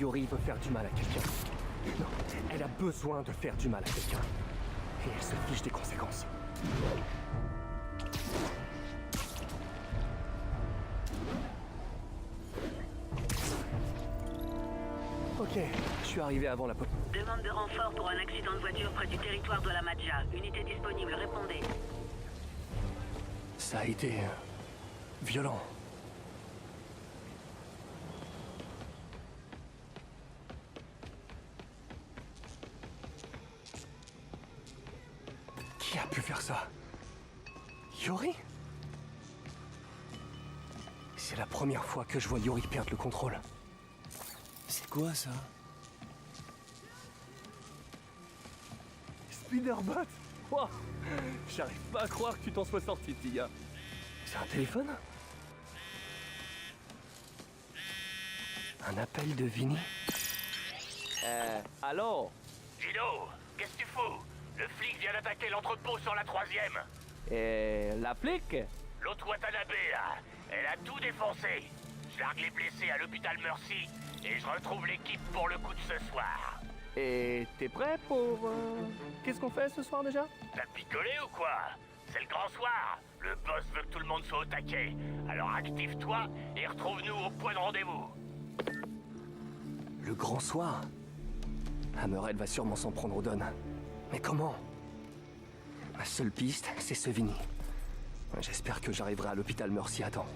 Yori veut faire du mal à quelqu'un. Non, elle a besoin de faire du mal à quelqu'un. Et elle se fiche des conséquences. Ok, je suis arrivé avant la police. Demande de renfort pour un accident de voiture près du territoire de la Madja. Unité disponible, répondez. Ça a été... violent. Qui a pu faire ça? Yori? C'est la première fois que je vois Yori perdre le contrôle. C'est quoi ça? Spiderbot? Wow. J'arrive pas à croire que tu t'en sois sorti, petit gars. C'est un téléphone? Un appel de Vinny? Allô? Gino, qu'est-ce que tu fous? Le flic vient d'attaquer l'entrepôt sur la 3e. La flic? L'autre Watanabe, là, elle a tout défoncé. Je largue les blessés à l'hôpital Mercy et je retrouve l'équipe pour le coup de ce soir. Et t'es prêt pour... Qu'est-ce qu'on fait ce soir déjà? T'as picolé ou quoi? C'est le grand soir. Le boss veut que tout le monde soit au taquet. Alors active-toi et retrouve-nous au point de rendez-vous. Le grand soir? Hammerhead va sûrement s'en prendre aux donnes. Mais comment? Ma seule piste, c'est ce Vinny. J'espère que j'arriverai à l'hôpital Mercy à temps.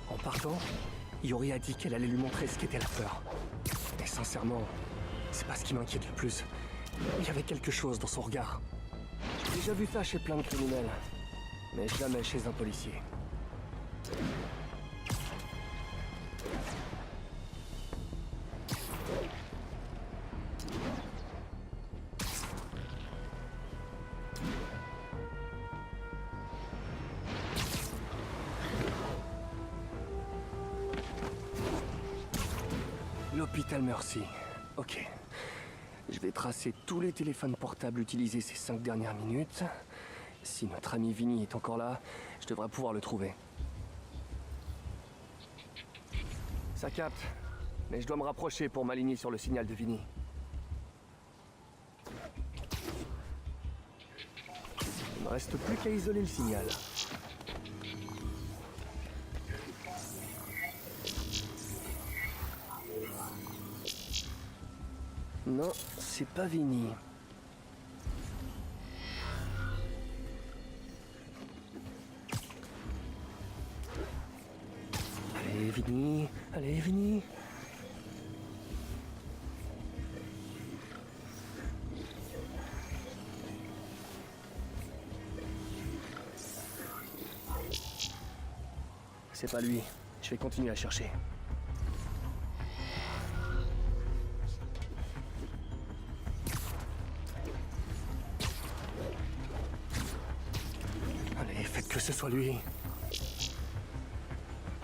En partant, Yori a dit qu'elle allait lui montrer ce qu'était la peur. Et sincèrement, c'est pas ce qui m'inquiète le plus. Il y avait quelque chose dans son regard. J'ai déjà vu ça chez plein de criminels, mais jamais chez un policier. L'hôpital Mercy. Ok. Je vais tracer tous les téléphones portables utilisés ces 5 dernières minutes. Si notre ami Vinny est encore là, je devrais pouvoir le trouver. Ça capte, mais je dois me rapprocher pour m'aligner sur le signal de Vinny. Il me reste plus qu'à isoler le signal. Non, c'est pas Vinny. Allez, Vinny. Allez, Vinny. C'est pas lui. Je vais continuer à chercher. Allez, faites que ce soit lui.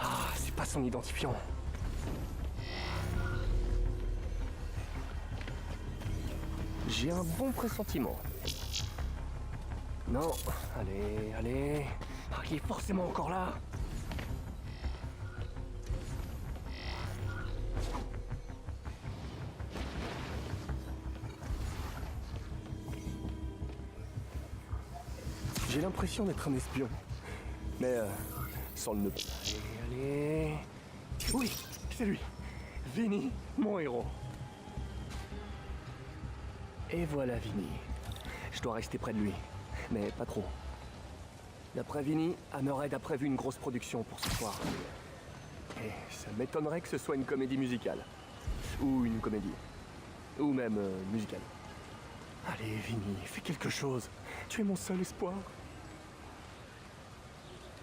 Ah, c'est pas son identifiant. J'ai un bon pressentiment. Non, allez, allez. Ah, il est forcément encore là. J'ai l'impression d'être un espion. Mais sans le nœud. Allez, allez. Oui, c'est lui. Vinny, mon héros. Et voilà Vinny. Je dois rester près de lui. Mais pas trop. D'après Vinny, Hammerhead a prévu une grosse production pour ce soir. Et ça m'étonnerait que ce soit une comédie musicale. Ou une comédie. Ou même musicale. Allez Vinny, fais quelque chose. Tu es mon seul espoir.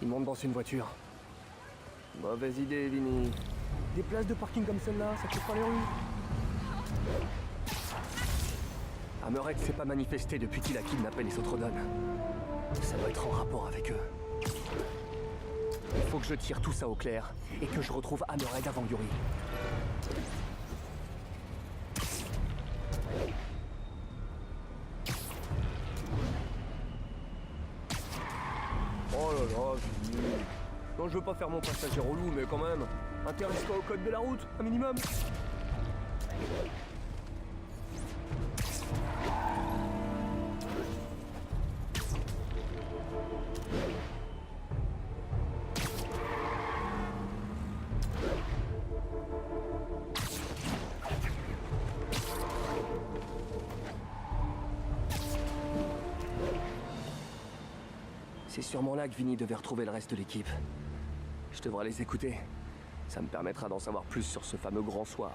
Il monte dans une voiture. Mauvaise idée, Vinny. Des places de parking comme celle-là, ça coupe pas les rues. Hammerhead s'est pas manifesté depuis qu'il a kidnappé les Sotrodon. Ça doit être en rapport avec eux. Il faut que je tire tout ça au clair et que je retrouve Hammerhead avant Yori. là, Vinny. Non, je veux pas faire mon passager relou, mais quand même, intéresse-toi au code de la route, un minimum. C'est sûrement là que Vinny devait retrouver le reste de l'équipe. Je devrais les écouter. Ça me permettra d'en savoir plus sur ce fameux grand soir.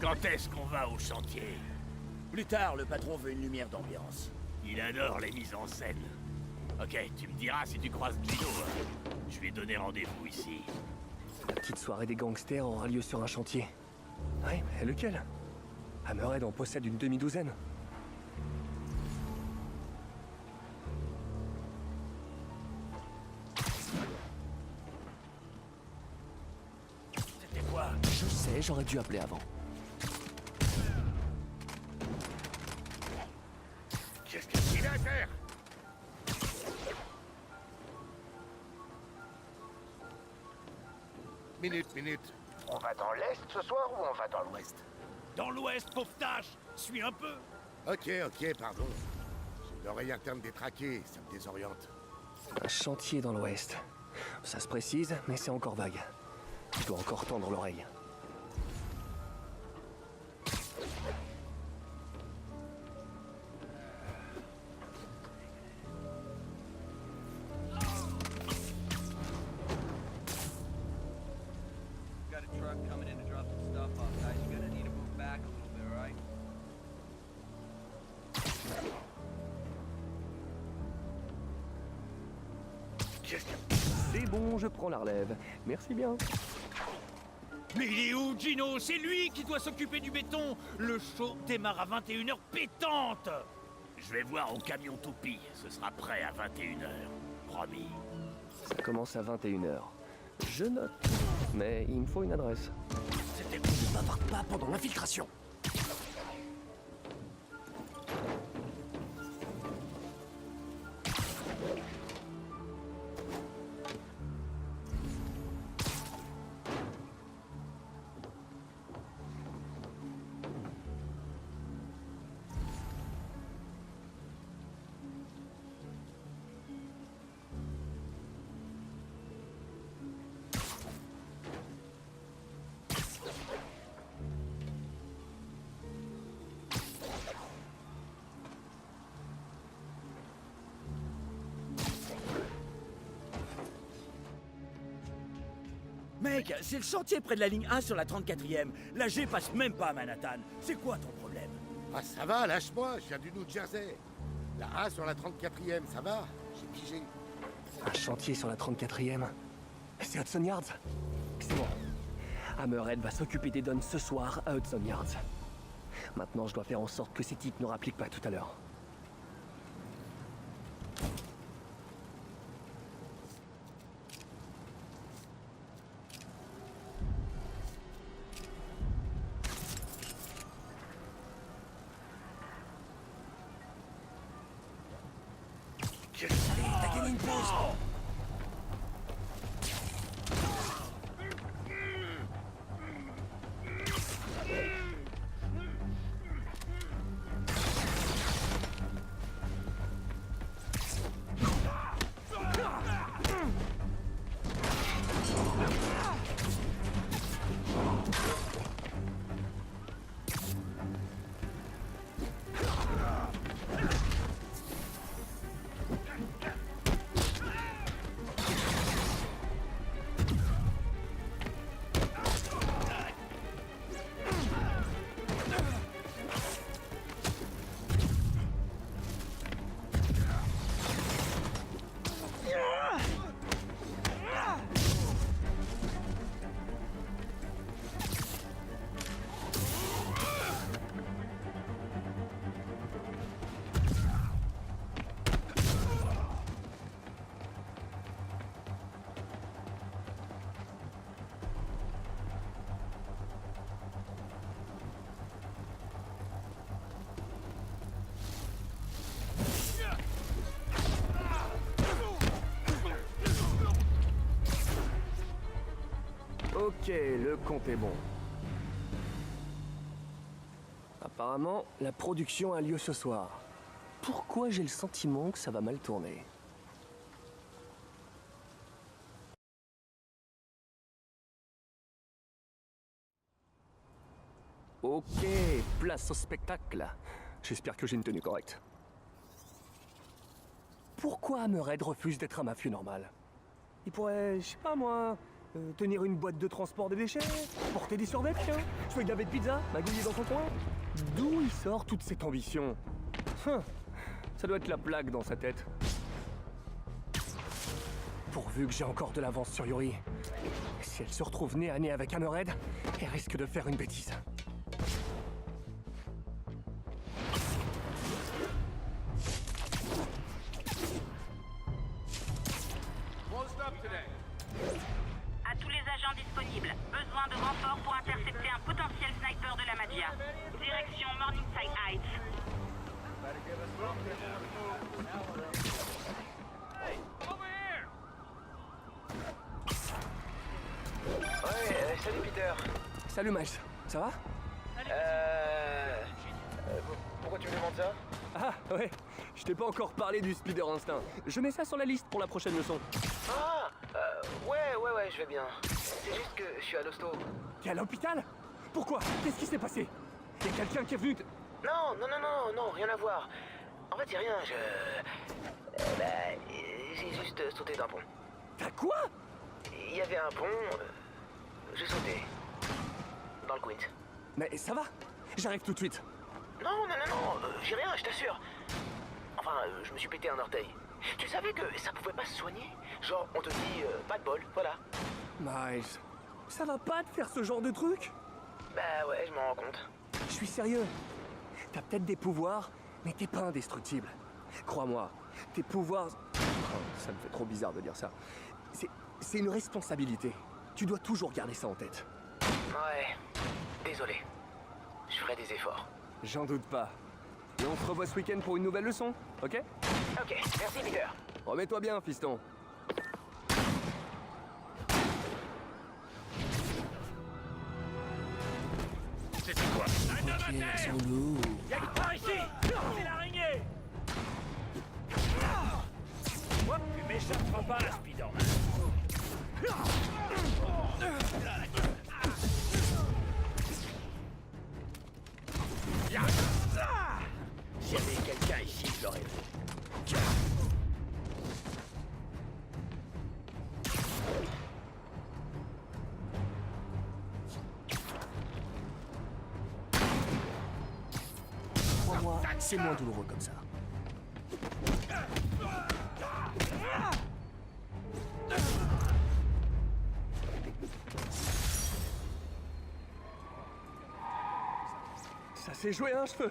Quand est-ce qu'on va au chantier? Plus tard, le patron veut une lumière d'ambiance. Il adore les mises en scène. Ok, tu me diras si tu croises Gino. Je lui ai donné rendez-vous ici. La petite soirée des gangsters aura lieu sur un chantier. Ouais, mais lequel? Hammerhead en possède une demi-douzaine. C'était quoi? Je sais, j'aurais dû appeler avant. Qu'est-ce qu'il a à faire? Minute. On va dans l'Est ce soir ou on va dans l'Ouest? Dans l'ouest, pauvre tâche! Suis un peu! Ok, pardon. J'ai l'oreille interne détraquée, ça me désoriente. Un chantier dans l'ouest. Ça se précise, mais c'est encore vague. Je dois encore tendre l'oreille. Got a truck coming in to drop some stuff off, guys. You're gonna need to move back a little bit, alright? C'est bon, je prends la relève. Merci bien. Mais il est où, Gino? C'est lui qui doit s'occuper du béton! Le show démarre à 21h pétante! Je vais voir au camion toupie. Ce sera prêt à 21h. Promis. Ça commence à 21h. Je note. Mais il me faut une adresse. C'était Ne bavarde pas pendant l'infiltration. Mec, c'est le chantier près de la ligne 1 sur la 34e. La G passe même pas à Manhattan. C'est quoi ton problème? Ah ça va, lâche-moi, je viens du New Jersey. La A sur la 34e, ça va? J'ai pigé. Un chantier sur la 34e. C'est Hudson Yards. C'est bon. Hammerhead va s'occuper des donnes ce soir à Hudson Yards. Maintenant, je dois faire en sorte que ces types ne rappliquent pas tout à l'heure. Allez, t'as gagné une pause. Ok, le compte est bon. Apparemment, la production a lieu ce soir. Pourquoi j'ai le sentiment que ça va mal tourner? Ok, place au spectacle. J'espère que j'ai une tenue correcte. Pourquoi Hammerhead refuse d'être un mafieux normal? Il pourrait, je sais pas moi, tenir une boîte de transport de déchets, porter des survêtements, jouer gaver de pizza, magouiller dans son coin. D'où il sort toute cette ambition? Ça doit être la plaque dans sa tête. Pourvu que j'ai encore de l'avance sur Yuri. Si elle se retrouve nez à nez avec Hammerhead, elle risque de faire une bêtise. À tous les agents disponibles, besoin de renforts pour intercepter un potentiel sniper de la Magia. Direction Morningside Heights. Ouais, salut Peter. Salut Miles, ça va? Pourquoi tu me demandes ça? Ah ouais, je t'ai pas encore parlé du Spider Instinct. Je mets ça sur la liste pour la prochaine leçon. Ah, ouais, je vais bien. C'est juste que je suis à l'hosto. T'es à l'hôpital? Pourquoi? Qu'est-ce qui s'est passé? Y'a quelqu'un qui est venu Non, rien à voir. En fait, c'est rien, j'ai juste sauté d'un pont. T'as quoi? Il y avait un pont, j'ai sauté. Dans le Queens. Mais ça va? J'arrive tout de suite. Non, j'ai rien, je t'assure. Enfin, je me suis pété un orteil. Tu savais que ça pouvait pas se soigner? Genre, on te dit, pas de bol, voilà. Miles, ça va pas de faire ce genre de truc? Bah ouais, je m'en rends compte. Je suis sérieux. T'as peut-être des pouvoirs, mais t'es pas indestructible. Crois-moi, tes pouvoirs... Oh, ça me fait trop bizarre de dire ça. C'est une responsabilité. Tu dois toujours garder ça en tête. Ouais, désolé. Je ferai des efforts. J'en doute pas. Et on se revoit ce week-end pour une nouvelle leçon, ok? Ok, merci Peter. Remets-toi bien, fiston. C'était quoi? Un homme à terre! Y'a que par ici! C'est l'araignée! Moi, tu m'échapperas pas, Spider-Man. S'il y avait quelqu'un ici, je l'aurais vu. Crois-moi, c'est moins douloureux comme ça. Ça s'est joué à un cheveu.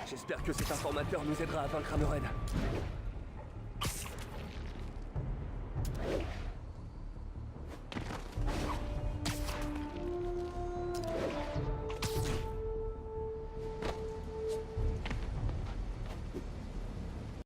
J'espère que cet informateur nous aidera à vaincre Hammerhead.